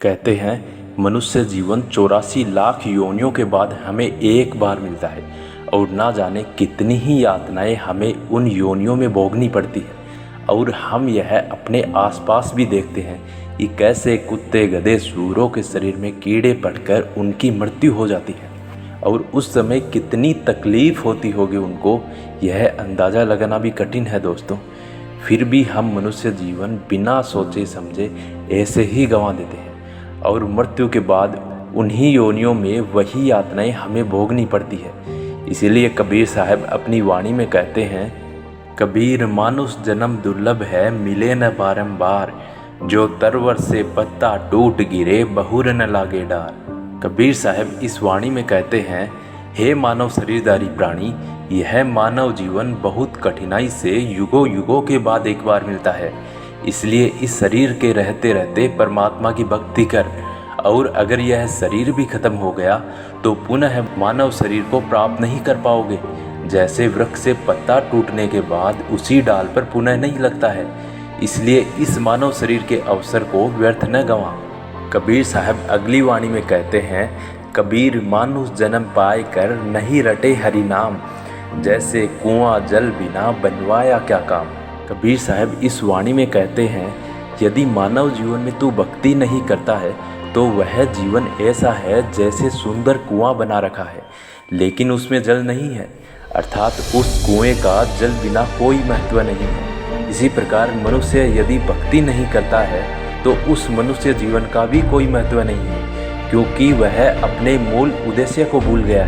कहते हैं मनुष्य जीवन 84 लाख योनियों के बाद हमें एक बार मिलता है और ना जाने कितनी ही यातनाएं हमें उन योनियों में भोगनी पड़ती है। और हम यह अपने आसपास भी देखते हैं कि कैसे कुत्ते गधे सूअरों के शरीर में कीड़े पड़कर उनकी मृत्यु हो जाती है और उस समय कितनी तकलीफ़ होती होगी उनको, यह अंदाज़ा लगाना भी कठिन है दोस्तों। फिर भी हम मनुष्य जीवन बिना सोचे समझे ऐसे ही गंवा देते हैं और मृत्यु के बाद उन्हीं योनियों में वही यातनाएं हमें भोगनी पड़ती है। इसीलिए कबीर साहब अपनी वाणी में कहते हैं, कबीर मानुष जन्म दुर्लभ है मिले न बारंबार, जो तरवर से पत्ता टूट गिरे बहुर न लागे डार। कबीर साहब इस वाणी में कहते हैं, हे मानव शरीरधारी प्राणी, यह मानव जीवन बहुत कठिनाई से युगों युगों के बाद एक बार मिलता है। इसलिए इस शरीर के रहते रहते परमात्मा की भक्ति कर, और अगर यह शरीर भी खत्म हो गया तो पुनः मानव शरीर को प्राप्त नहीं कर पाओगे। जैसे वृक्ष से पत्ता टूटने के बाद उसी डाल पर पुनः नहीं लगता है, इसलिए इस मानव शरीर के अवसर को व्यर्थ न गंवा। कबीर साहब अगली वाणी में कहते हैं, कबीर मानुष जन्म पाए कर नहीं रटे हरि नाम, जैसे कुआं जल बिना बनवाया क्या काम। कबीर साहब इस वाणी में कहते हैं, यदि मानव जीवन में तू भक्ति नहीं करता है तो वह जीवन ऐसा है जैसे सुंदर कुआं बना रखा है लेकिन उसमें जल नहीं है, अर्थात उस कुएं का जल बिना कोई महत्व नहीं है। इसी प्रकार मनुष्य यदि भक्ति नहीं करता है तो उस मनुष्य जीवन का भी कोई महत्व नहीं है, क्योंकि वह अपने मूल उद्देश्य को भूल गया है।